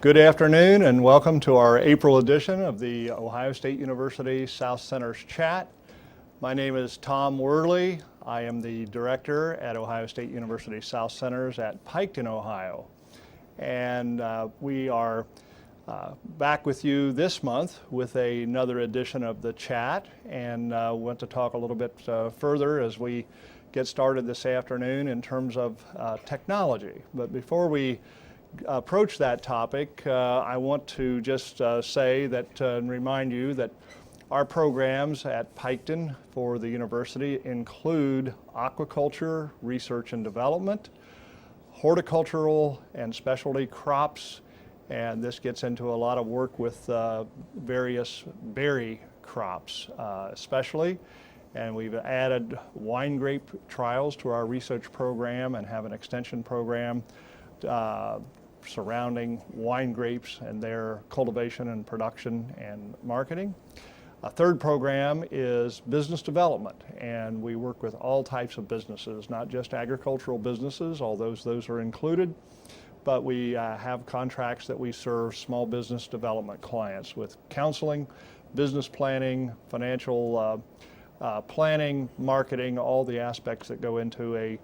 Good afternoon and welcome to our April edition of the Ohio State University South Center's Chat. My name is Tom Worley. I am the director at Ohio State University South Centers at Piketon, Ohio. And we are back with you this month with another edition of the Chat, and want to talk a little bit further as we get started this afternoon in terms of technology. But before we approach that topic, I want to just say that and remind you that our programs at Piketon for the university include aquaculture, research and development, horticultural and specialty crops, and this gets into a lot of work with various berry crops especially. And we've added wine grape trials to our research program and have an extension program surrounding wine grapes and their cultivation and production and marketing. A third program is business development, and we work with all types of businesses, not just agricultural businesses, although those are included, but we have contracts that we serve small business development clients with counseling, business planning, financial planning, marketing, all the aspects that go into a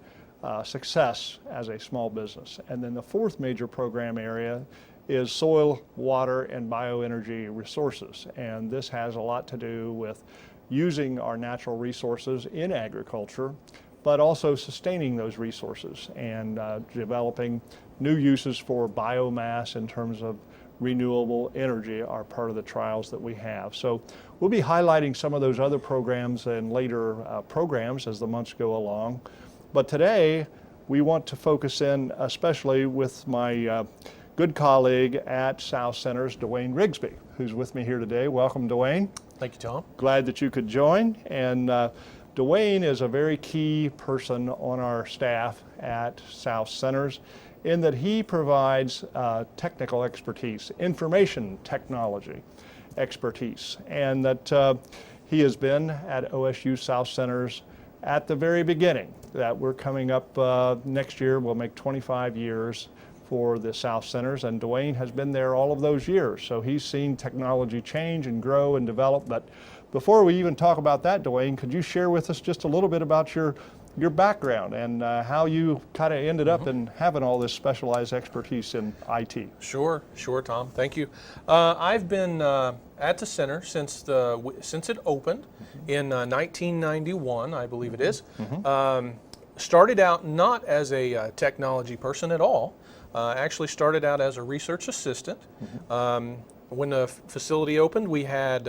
success as a small business. And then the fourth major program area is soil, water, and bioenergy resources. And this has a lot to do with using our natural resources in agriculture, but also sustaining those resources and developing new uses for biomass in terms of renewable energy are part of the trials that we have. So we'll be highlighting some of those other programs and later programs as the months go along. But today, we want to focus in especially with my good colleague at South Centers, Duane Rigsby, who's with me here today. Welcome, Duane. Thank you, Tom. Glad that you could join. And Duane is a very key person on our staff at South Centers in that he provides technical expertise, information technology expertise, and that he has been at OSU South Centers at the very beginning. That we're coming up next year, we'll make 25 years for the South Centers, and Duane has been there all of those years. So he's seen technology change and grow and develop. But before we even talk about that, Duane, could you share with us just a little bit about your background and how you kind of ended up in having all this specialized expertise in IT? Sure, Tom. Thank you. I've been at the center since it opened in 1991, I believe it is. Started out not as a technology person at all. Actually started out as a research assistant. When the facility opened, we had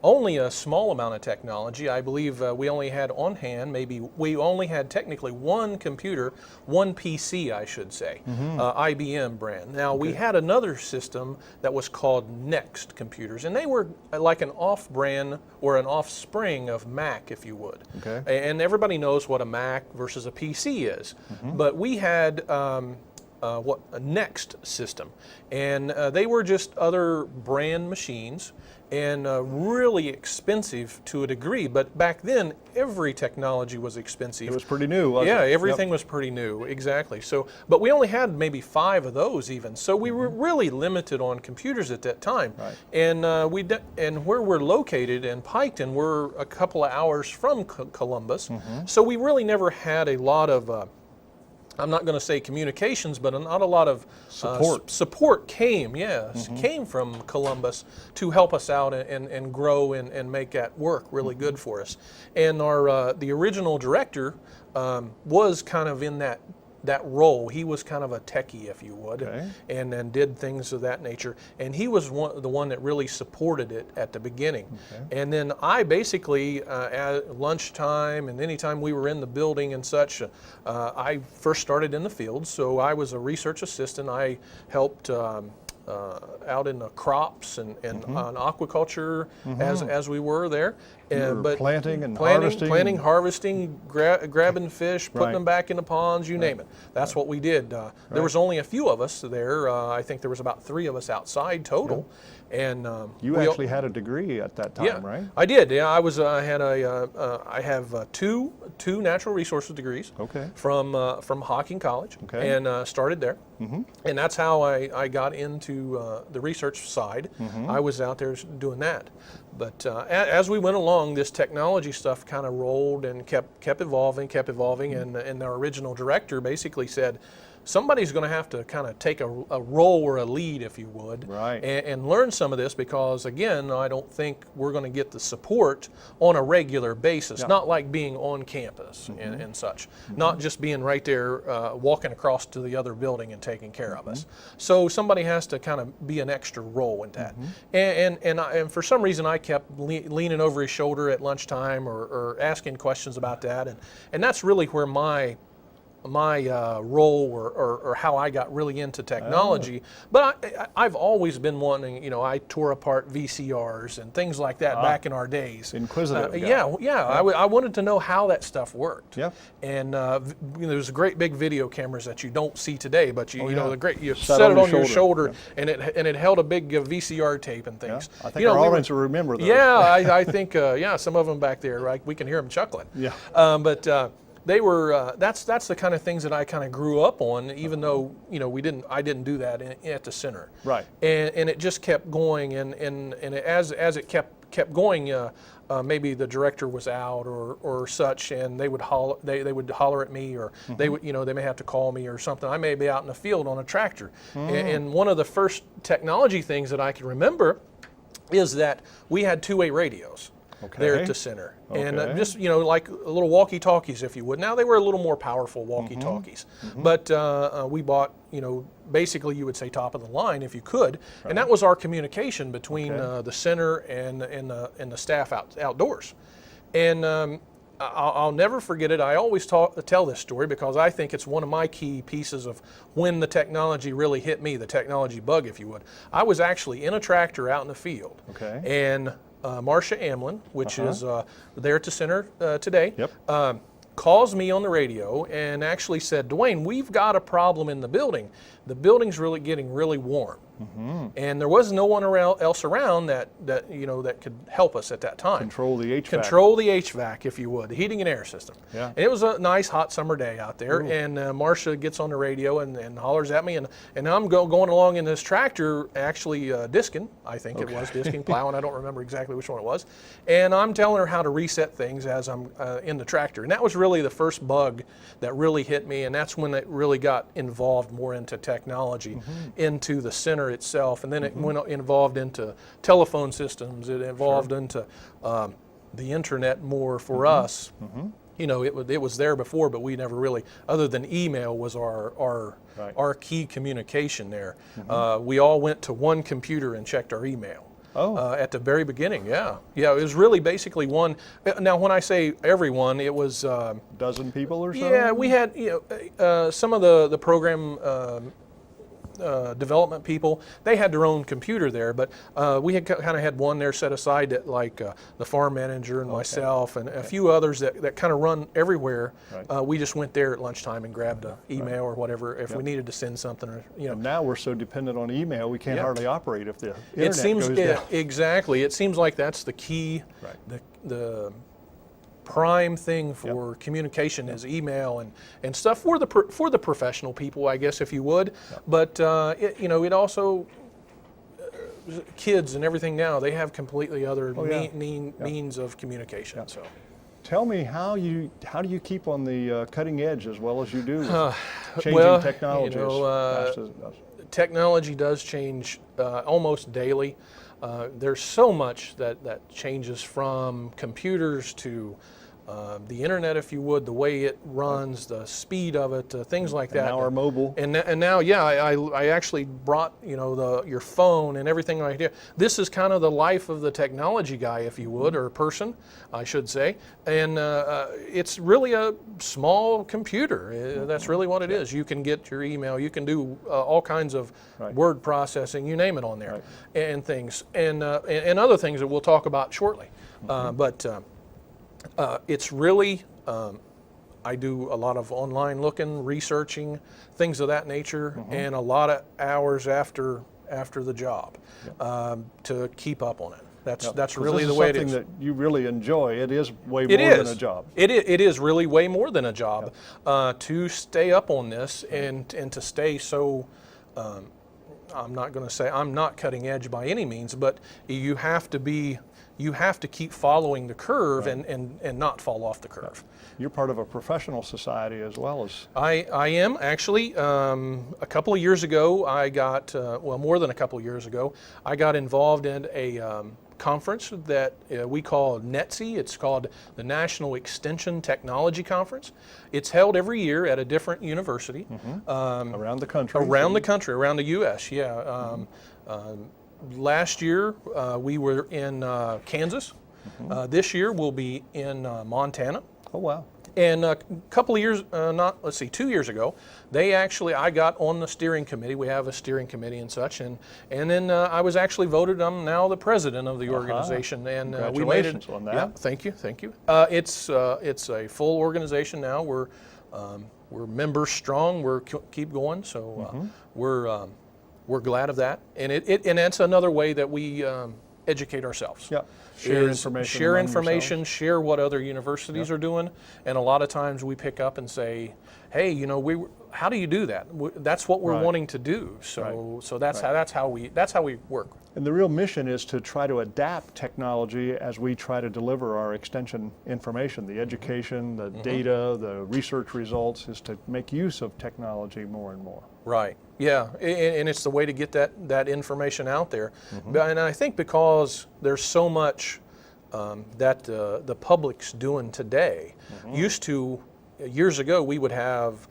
only a small amount of technology. I believe we only had on hand, we only had technically one computer, one PC, I should say, IBM brand. Now, we had another system that was called Next computers, and they were like an off-brand or an offspring of Mac, if you would. And everybody knows what a Mac versus a PC is. But we had a Next system, and they were just other brand machines and really expensive to a degree. But back then, every technology was expensive. It was pretty new, wasn't it? Yeah, everything was pretty new, exactly. So, but we only had maybe 5 of those even. So we were really limited on computers at that time. And and where we're located in Piketon, we're a couple of hours from Columbus. So we really never had a lot of I'm not going to say communications, but not a lot of support came from Columbus to help us out and grow and make that work really good for us. And our the original director was kind of in that role. He was kind of a techie, if you would, and did things of that nature. And he was the one that really supported it at the beginning. And then I basically, at lunchtime and anytime we were in the building and such, I first started in the field. So I was a research assistant. I helped out in the crops and on aquaculture as we were there. But planting, harvesting, grabbing fish, putting them back in the ponds, you name it. That's what we did. There was only a few of us there. I think there was about 3 of us outside total. And you actually had a degree at that time, right? I did. Yeah, I was. I have two natural resources degrees from Hocking College, and started there. And that's how I got into the research side. I was out there doing that. But as we went along, this technology stuff kind of rolled and kept evolving, and our original director basically said, somebody's going to have to kind of take a role or a lead, if you would, right, and learn some of this, because again, I don't think we're going to get the support on a regular basis, not like being on campus and such, not just being right there walking across to the other building and taking care of us. So somebody has to kind of be an extra role in that. And for some reason I kept leaning over his shoulder at lunchtime or asking questions about that, and that's really where my role or how I got really into technology. But I've always been wanting, I tore apart VCRs and things like that back in our days. Inquisitive. I wanted to know how that stuff worked. Yeah. And there's great big video cameras that you don't see today, but you Set set it on your shoulder, yeah, and it held a big VCR tape and things. Yeah. I think our audience will remember those. Yeah, I think some of them back there, right? We can hear them chuckling. Yeah. But they were that's the kind of things that I kind of grew up on, even though I didn't do that at the center. Right. And it just kept going, and as it kept going, maybe the director was out or such, and they would holler at me, or they would they may have to call me or something. I may be out in the field on a tractor, and one of the first technology things that I can remember is that we had two-way radios. There at the center, and just like little walkie-talkies, if you would. Now they were a little more powerful walkie-talkies, but we bought basically you would say top of the line if you could, and that was our communication between the center and the staff outdoors. And I'll never forget it. I always tell this story because I think it's one of my key pieces of when the technology really hit me, the technology bug, if you would. I was actually in a tractor out in the field, and Marcia Amlin, which is there at the center today, calls me on the radio and actually said, Duane, we've got a problem in the building. The building's really getting really warm. And there was no one else around that could help us at that time. Control the HVAC. Control the HVAC, if you would, the heating and air system. Yeah. And it was a nice hot summer day out there. Ooh. And Marcia gets on the radio and hollers at me, and I'm going along in this tractor, actually disking, I think it was disking, plowing, I don't remember exactly which one it was. And I'm telling her how to reset things as I'm in the tractor. And that was really the first bug that really hit me, and that's when it really got involved more into technology, into the center itself, and then it involved into telephone systems. It evolved into the internet more for us. It was there before, but we never really, other than email was our key communication there. We all went to one computer and checked our email. At the very beginning, yeah, it was really basically one. Now, when I say everyone, it was dozen people or so. Yeah, we had some of the program development people. They had their own computer there, but we had kind of had one there set aside that, like the farm manager and myself and a few others that kind of run everywhere. We just went there at lunchtime and grabbed an email or whatever if we needed to send something. Or, And now we're so dependent on email, we can't hardly operate if the internet goes down. Exactly. It seems like that's the key, the prime thing for communication is email and stuff for the professional people, I guess, if you would. But it also kids and everything now, they have completely other means of communication. So, tell me how do you keep on the cutting edge as well as you do with changing technologies? Technology does change almost daily. There's so much that changes, from computers to the internet, if you would, the way it runs, the speed of it, things like that. Now our mobile. And now, I actually brought your phone and everything right here. This is kind of the life of the technology guy, if you would, or person, I should say. And it's really a small computer. That's really what it is. You can get your email. You can do all kinds of word processing, you name it, on there, and things, and other things that we'll talk about shortly. But it's really, I do a lot of online looking, researching, things of that nature, and a lot of hours after the job to keep up on it. That's 'Cause really this the way it something is. that you really enjoy. It is way It more is. than a job. It is really way more than a job. To stay up on this and to stay so, I'm not going to say I'm not cutting edge by any means, but you have to keep following the curve and not fall off the curve. You're part of a professional society as well as. I am actually. A couple of years ago, I got more than a couple of years ago, I got involved in a conference that we call NETSI. It's called the National Extension Technology Conference. It's held every year at a different university Around the country. around the country, around the U.S. Last year we were in Kansas. This year we'll be in Montana. Oh, wow. And a couple of years, 2 years ago, I got on the steering committee. We have a steering committee and such, and then I was actually voted. I'm now the president of the organization, and we made it. Congratulations on that. Yeah, thank you. It's a full organization now. We're members strong. We're keep going, so we're glad of that, and and that's another way that we educate ourselves. Yeah. Share information. Share what other universities are doing, and a lot of times we pick up and say, "Hey, how do you do that?" That's what we're wanting to do. So that's how we work. And the real mission is to try to adapt technology as we try to deliver our extension information, the education, the data, the research results, is to make use of technology more and more. Right. Yeah, and it's the way to get that information out there. And I think because there's so much that the public's doing today. Years ago, we would have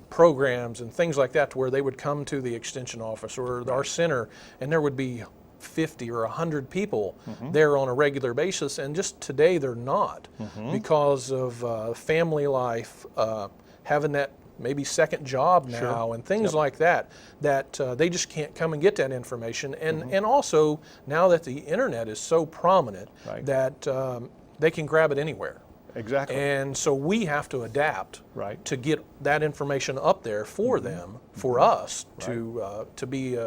programs and things like that to where they would come to the extension office or our center, and there would be 50 or 100 people there on a regular basis, and just today they're not because of family life, having that maybe second job now and things like that they just can't come and get that information, and also now that the internet is so prominent that they can grab it anywhere. Exactly. And so we have to adapt to get that information up there for them, for us to be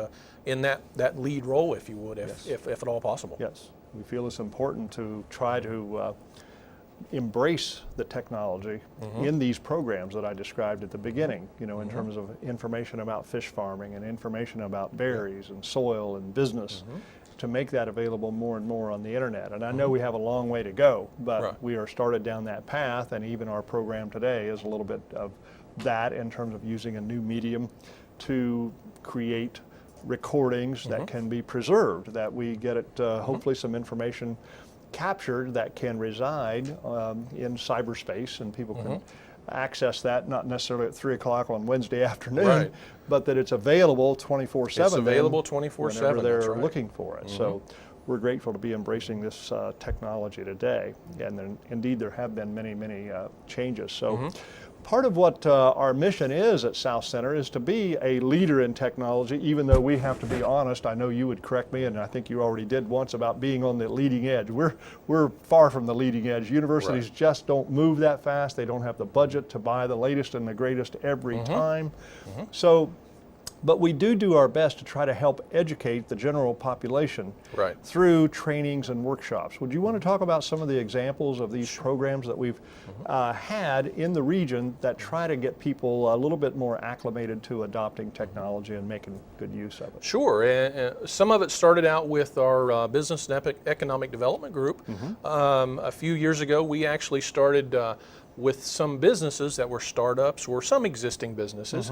in that lead role, if you would, if at all possible. Yes, we feel it's important to try to embrace the technology in these programs that I described at the beginning, in terms of information about fish farming and information about berries and soil and business, to make that available more and more on the internet. And I know we have a long way to go, but we are started down that path, and even our program today is a little bit of that in terms of using a new medium to create recordings that can be preserved, that we get it, hopefully some information captured that can reside in cyberspace, and people can access that, not necessarily at 3 o'clock on Wednesday afternoon, but that it's available 24/7. It's available 24/7 whenever they're looking for it. So we're grateful to be embracing this technology today, and then, indeed there have been many, many changes. So part of what our mission is at South Center is to be a leader in technology, even though we have to be honest. I know you would correct me, and I think you already did once, about being on the leading edge. We're far from the leading edge. Universities just don't move that fast. They don't have the budget to buy the latest and the greatest every time. But we do our best to try to help educate the general population through trainings and workshops. Would you want to talk about some of the examples of these programs that we've had in the region that try to get people a little bit more acclimated to adopting technology and making good use of it? Sure. Some of it started out with our Business and Economic Development Group. A few years ago, we actually started with some businesses that were startups or some existing businesses.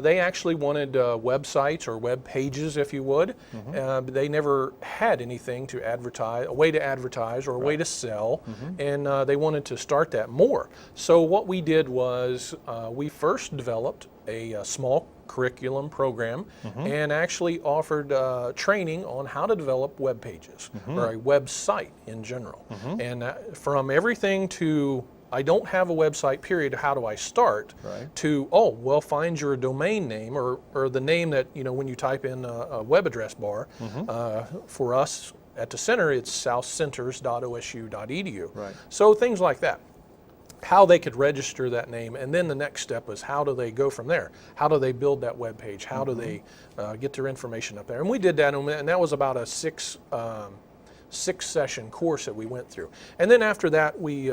They actually wanted websites or web pages, if you would. They never had anything to advertise, a way to advertise or a way to sell, and they wanted to start that more. So what we did was we first developed a small curriculum program and actually offered training on how to develop web pages or a website in general. And from everything to I don't have a website, period, how do I start, to, find your domain name or the name that, when you type in a web address bar. For us at the center, it's southcenters.osu.edu. So things like that. How they could register that name, and then the next step was how do they go from there? How do they build that web page? How do they get their information up there? And we did that, and that was about a 6-session course that we went through. And then after that, we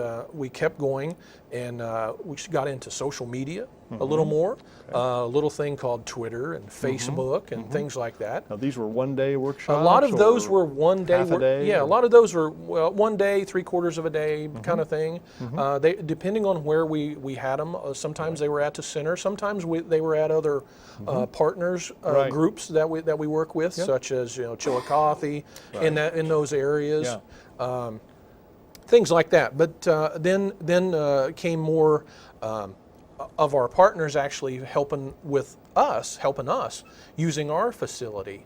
kept going, and we got into social media a little more, a little thing called Twitter and Facebook and things like that. Now these were one-day workshops? A lot of those were one-day. Half a day? Yeah, a lot of those were, well, 1 day, 3/4 of a day kind of thing. They, depending on where we had them, sometimes they were at the center, sometimes they were at other partners, groups that we work with, such as Chillicothe, in those areas. Yeah. Things like that. But then came more of our partners actually helping us using our facility.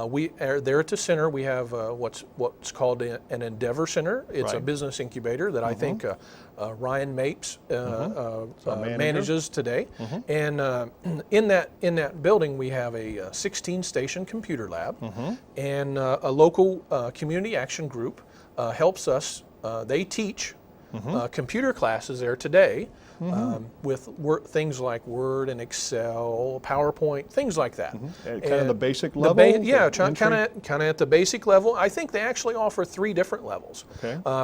We are there at the center. We have what's called an Endeavor Center. It's a business incubator that I think Ryan Mapes manages today. And in that building, we have a 16-station computer lab, and a local community action group helps us. They teach computer classes there today with things like Word and Excel, PowerPoint, things like that. Kind of the basic level? Kind of at the basic level. I think they actually offer 3 different levels,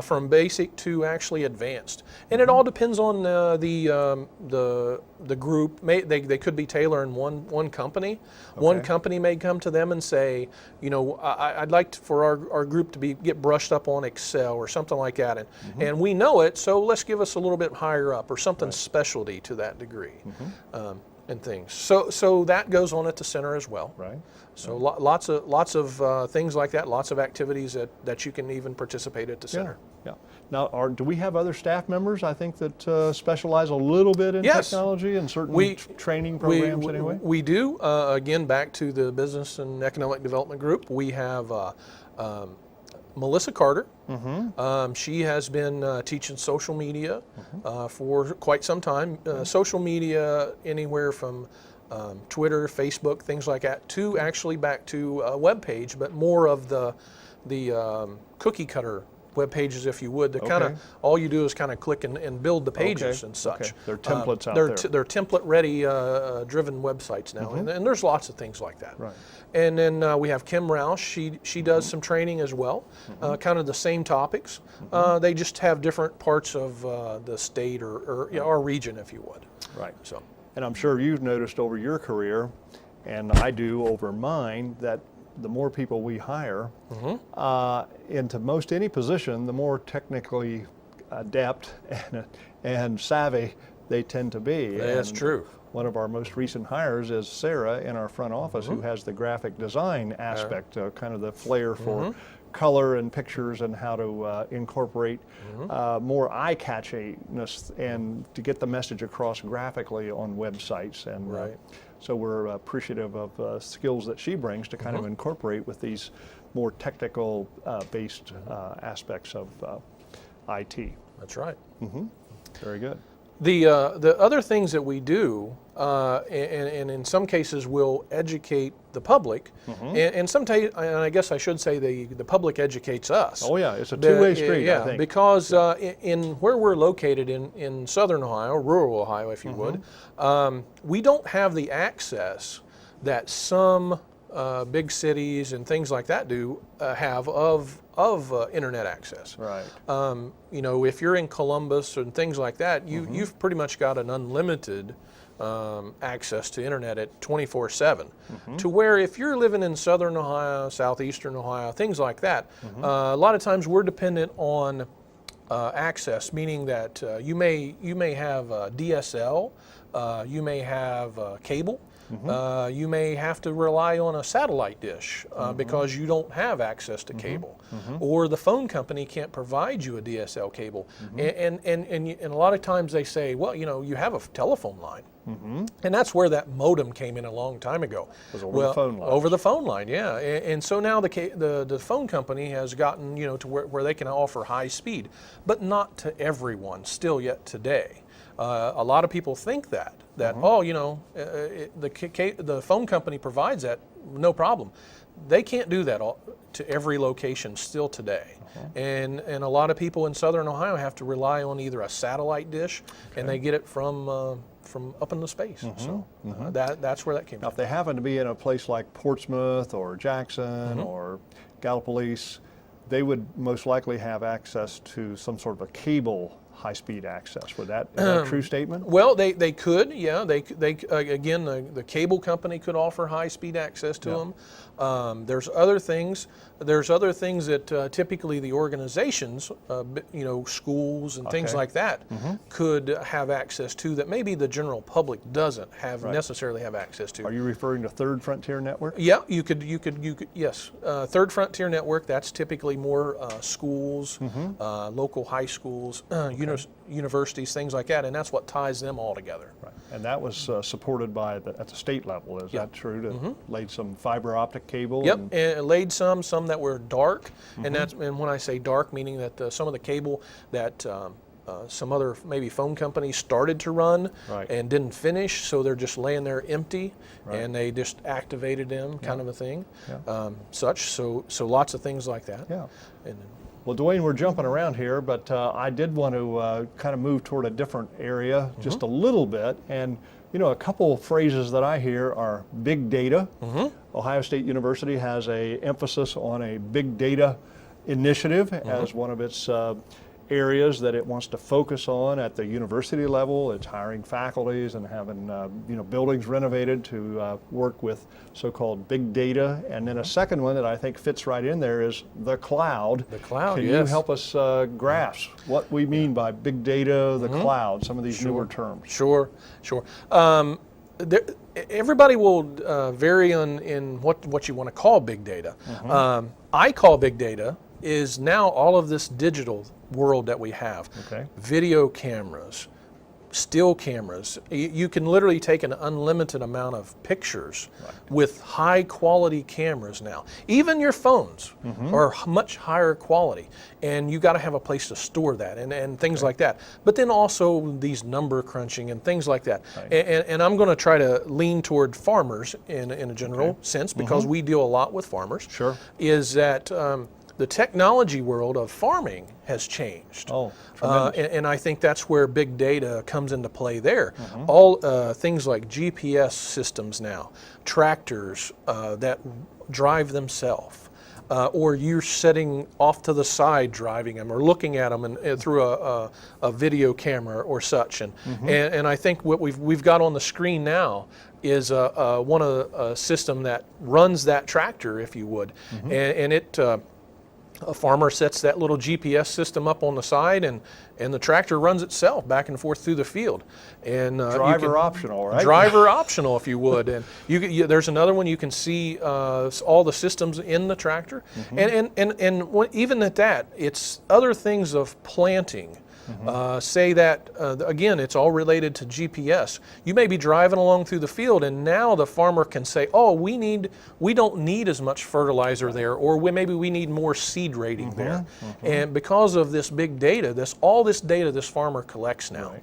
from basic to actually advanced. And it all depends on the group. They could be tailoring one company. One company may come to them and say, I'd like for our group to get brushed up on Excel or something like that, and we know it, so let's give us a little bit higher up or something specialty to that degree, and things. So that goes on at the center as well. Right. So lots of things like that. Lots of activities that you can even participate at the center. Yeah. Now, do we have other staff members, I think, that specialize a little bit in technology and certain training programs anyway? We do. Again, back to the Business and Economic Development Group, we have Melissa Carter. She has been teaching social media for quite some time. Social media anywhere from Twitter, Facebook, things like that, to actually back to a web page, but more of the cookie cutter web pages, if you would. Kind of all you do is kind of click and build the pages and such. They're templates out there. They're template ready driven websites now, and there's lots of things like that. Right. And then we have Kim Rouse. She does some training as well, kind of the same topics. They just have different parts of the state or our region, if you would. Right. So. And I'm sure you've noticed over your career, and I do over mine, that the more people we hire into most any position, the more technically adept and savvy they tend to be. That's true. One of our most recent hires is Sarah in our front office, who has the graphic design aspect, kind of the flair for color and pictures and how to incorporate more eye-catchiness and to get the message across graphically on websites. And so we're appreciative of skills that she brings to kind of incorporate with these more technical based aspects of IT. That's right. Very good. The other things that we do, and in some cases will educate the public, and sometimes, and I guess I should say the public educates us. Oh yeah, it's a two-way street, I think. Because in where we're located in southern Ohio, rural Ohio, if you would, we don't have the access that some big cities and things like that do have of internet access. Right. If you're in Columbus and things like that, you've pretty much got an unlimited access to internet at 24/7. To where if you're living in southern Ohio, southeastern Ohio, things like that, a lot of times we're dependent on access, meaning that you may have DSL, you may have cable. You may have to rely on a satellite dish because you don't have access to cable, or the phone company can't provide you a DSL cable. And a lot of times they say, well, you have a telephone line, and that's where that modem came in a long time ago. Was over the phone line. Over the phone line, yeah. And so now the phone company has gotten to where they can offer high speed, but not to everyone still yet today. A lot of people think that the phone company provides that, no problem. They can't do that to every location still today. And a lot of people in southern Ohio have to rely on either a satellite dish, and they get it from up in the space. So that's where that came from. Now, if they happen to be in a place like Portsmouth or Jackson or Gallipolis, they would most likely have access to some sort of a cable high-speed access. Is that a true statement? Well, they could, yeah. They again, the cable company could offer high-speed access to them. There's other things. There's other things that typically the organizations, schools and things like that, could have access to that maybe the general public doesn't have necessarily have access to. Are you referring to Third Frontier Network? Yeah, you could, yes. Third Frontier Network, that's typically more schools, local high schools, universities, things like that, and that's what ties them all together. Right. And that was supported by at the state level, is that true? Laid some fiber optic cable? Yep, and laid some that were dark, and when I say dark, meaning that some of the cable that some other maybe phone companies started to run and didn't finish, so they're just laying there empty, and they just activated them, kind of a thing. So lots of things like that. Yeah. And, well, Duane, we're jumping around here, but I did want to kind of move toward a different area just a little bit. And, a couple of phrases that I hear are big data. Ohio State University has an emphasis on a big data initiative as one of its areas that it wants to focus on at the university level. It's hiring faculties and having buildings renovated to work with so-called big data. And then a second one that I think fits right in there is the cloud. The cloud, Can you help us grasp what we mean by big data, the cloud, some of these newer terms? Sure. Everybody will vary in what you want to call big data. I call big data is now all of this digital world that we have. Video cameras, still cameras. You can literally take an unlimited amount of pictures with high quality cameras now. Even your phones are much higher quality, and you got to have a place to store that and things like that. But then also these number crunching and things like that. And I'm going to try to lean toward farmers in a general sense, because we deal a lot with farmers. Is that the technology world of farming has changed. And I think that's where big data comes into play there. All things like GPS systems now, tractors that drive themselves, or you're sitting off to the side driving them or looking at them through a video camera or such. And I think what we've got on the screen now is one of a system that runs that tractor, if you would, and it a farmer sets that little GPS system up on the side, and the tractor runs itself back and forth through the field. And driver optional, right? Driver optional, if you would. And there's another one you can see all the systems in the tractor, and even at that, it's other things of planting. Say that, again, it's all related to GPS. You may be driving along through the field, and now the farmer can say, oh, we don't need as much fertilizer there, or maybe we need more seed rating there. And because of this big data, all this data this farmer collects now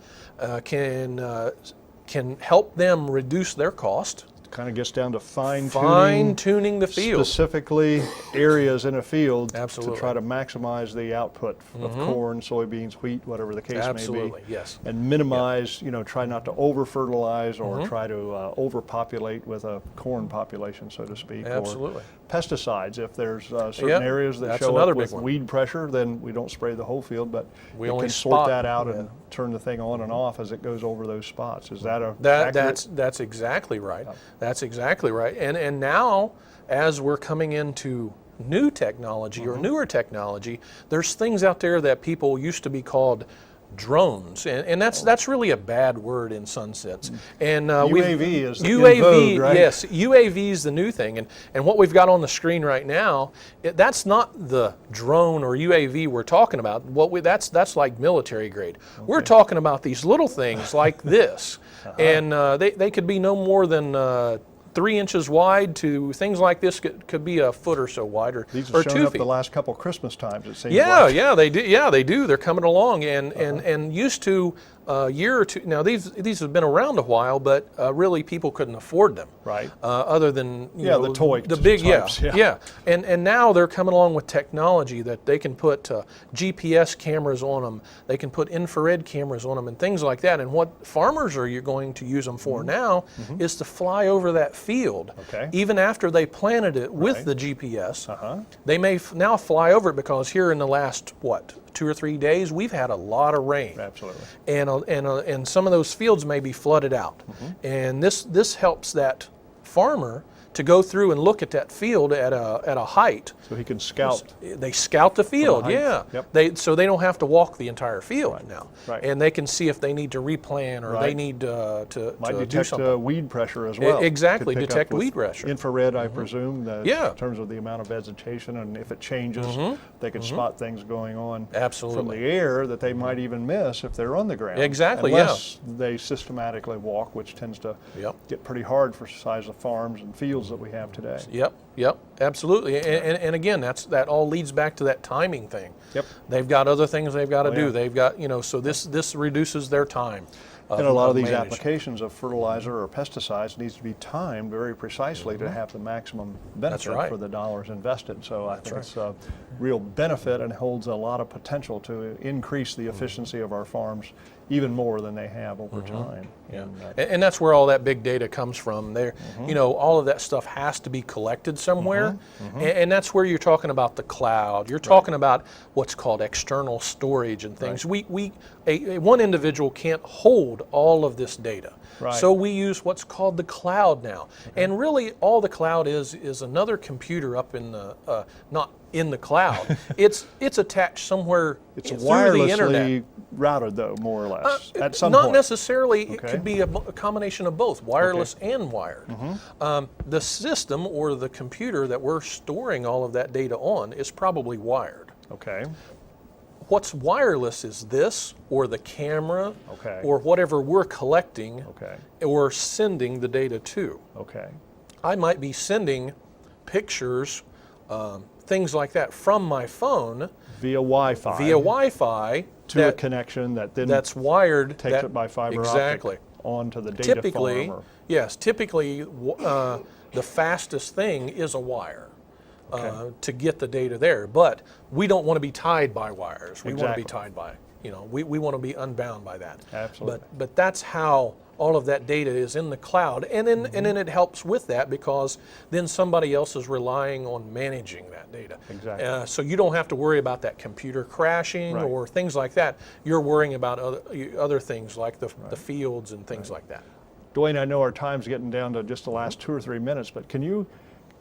can help them reduce their cost. Kind of gets down to fine-tuning the field. Specifically areas in a field Absolutely. to try to maximize the output of corn, soybeans, wheat, whatever the case may be. Absolutely, yes. And minimize, try not to over-fertilize or try to overpopulate with a corn population, so to speak. Absolutely. Or pesticides. If there's certain areas that show up with weed pressure, then we don't spray the whole field, but we can sort that out and turn the thing on and off as it goes over those spots. Is that accurate? That's exactly right. That's exactly right. And now, as we're coming into new technology or newer technology, there's things out there that people used to be called drones, and that's really a bad word in some sense. And UAV is in vogue, right? Yes, UAV is the new thing, and what we've got on the screen right now, that's not the drone or UAV we're talking about. That's like military grade. We're talking about these little things like this, and they could be no more than 3 inches wide to things like this could be a foot or so wide, or 2 feet. These have shown up the last couple Christmas times, it seems like. Yeah, they do. Yeah, they do. They're coming along, and used to year or two. Now these have been around a while, but really people couldn't afford them. Right. Other than the toy the big types, yeah. And now they're coming along with technology that they can put GPS cameras on them. They can put infrared cameras on them and things like that. And what farmers are you going to use them for now is to fly over that field. Okay. Even after they planted it with the GPS, they may now fly over it, because here in the last 2 or 3 days we've had a lot of rain. Absolutely. And some of those fields may be flooded out. And this helps that farmer to go through and look at that field at a height. So he can scout. They scout the field, yeah. Yep. So they don't have to walk the entire field now. Right. And they can see if they need to replant or they need to Might do detect something. Weed pressure as well. Exactly, Could pick detect up with weed pressure. Infrared, I presume, in Yeah. terms of the amount of vegetation, and if it changes, they can spot things going on Absolutely. from the air that they might even miss if they're on the ground. Exactly, unless they systematically walk, which tends to Yep. get pretty hard for the size of farms and fields that we have today. Yep, absolutely. And again, that all leads back to that timing thing. Yep. They've got other things they've got to do. Yeah. They've got, so this reduces their time. And a lot of these managing. applications of fertilizer or pesticides needs to be timed very precisely to have the maximum benefit right. for the dollars invested. So I think it's a real benefit and holds a lot of potential to increase the efficiency of our farms even more than they have over time. Yeah, and that's where all that big data comes from. There, all of that stuff has to be collected somewhere, and that's where you're talking about the cloud. You're talking about what's called external storage and things. One individual can't hold all of this data, so we use what's called the cloud now. And really, all the cloud is another computer up in the not in the cloud. It's attached somewhere It's through the internet. wirelessly routed, though, more or less, at some Not point. necessarily. It could be a combination of both, wireless and wired. The system or the computer that we're storing all of that data on is probably wired. Okay. What's wireless is this, or the camera, Okay. or whatever we're collecting Okay. or sending the data to. Okay. I might be sending pictures, things like that from my phone Via Wi-Fi. via Wi-Fi to a connection that then that's wired. takes it by fiber exactly. optic onto the data Typically, farm. typically the fastest thing is a wire to get the data there. But we don't want to be tied by wires. We want to be tied by, we want to be unbound by that. Absolutely. But that's how all of that data is in the cloud, and then it helps with that, because then somebody else is relying on managing that data. Exactly. So you don't have to worry about that computer crashing or things like that. You're worrying about other things like the fields and things like that. Duane, I know our time's getting down to just the last 2 or 3 minutes, but can you,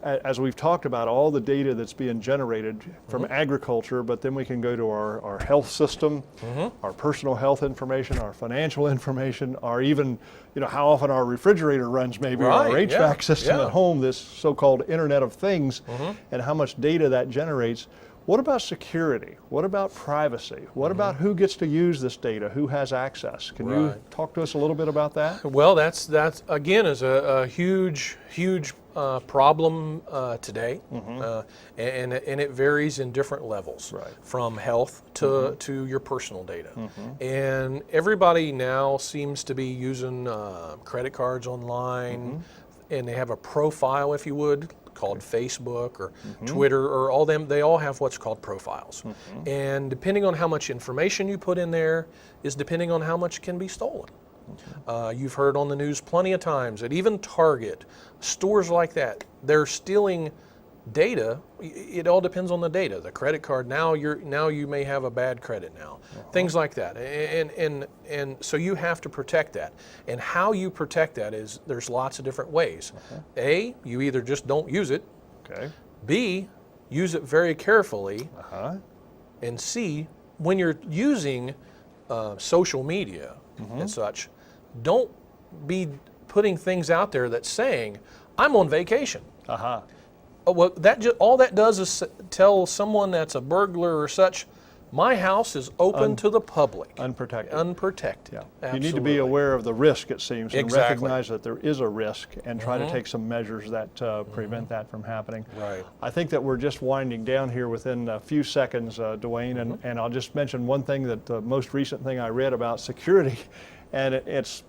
as we've talked about all the data that's being generated from agriculture, but then we can go to our health system, our personal health information, our financial information, or even, how often our refrigerator runs maybe, or our HVAC system at home, this so-called Internet of Things, and how much data that generates. What about security? What about privacy? What about who gets to use this data? Who has access? Can you talk to us a little bit about that? Well, that's again is a huge problem today, and it varies in different levels, from health to your personal data. And everybody now seems to be using credit cards online, and they have a profile, if you would, called Facebook or Twitter or all them. They all have what's called profiles, and depending on how much information you put in there is depending on how much can be stolen. You've heard on the news plenty of times that even Target, stores like that, they're stealing data. It all depends on the data. The credit card, now you may have a bad credit now. Things like that. And so you have to protect that. And how you protect that is there's lots of different ways. A, you either just don't use it. B, use it very carefully. And C, when you're using social media and such, don't be putting things out there that's saying, I'm on vacation. Well, all that does is tell someone that's a burglar or such, My house is open to the public. Unprotected. Unprotected. Yeah. You need to be aware of the risk, it seems, and Exactly. recognize that there is a risk and try to take some measures that prevent that from happening. Right. I think that we're just winding down here within a few seconds, Duane, and I'll just mention one thing, that the most recent thing I read about security, and it's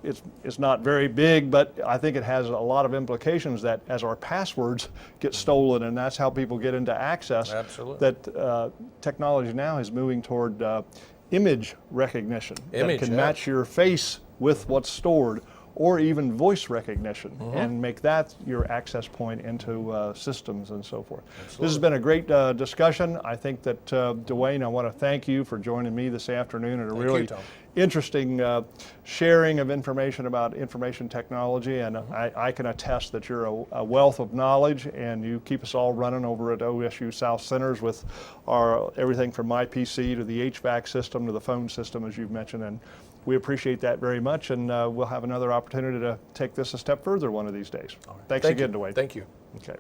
not very big, but I think it has a lot of implications, that as our passwords get stolen, and that's how people get into access, Absolutely. that technology now is moving toward image recognition Image, that can yeah. match your face with what's stored, or even voice recognition, and make that your access point into systems and so forth. Absolutely. This has been a great discussion. I think that, Duane, I want to thank you for joining me this afternoon at a really Tom. interesting sharing of information about information technology, and I can attest that you're a wealth of knowledge, and you keep us all running over at OSU South Centers with our everything from my PC to the HVAC system to the phone system, as you've mentioned, and we appreciate that very much, and we'll have another opportunity to take this a step further one of these days. Thanks Thank again, you. Duane. Thank you. Okay.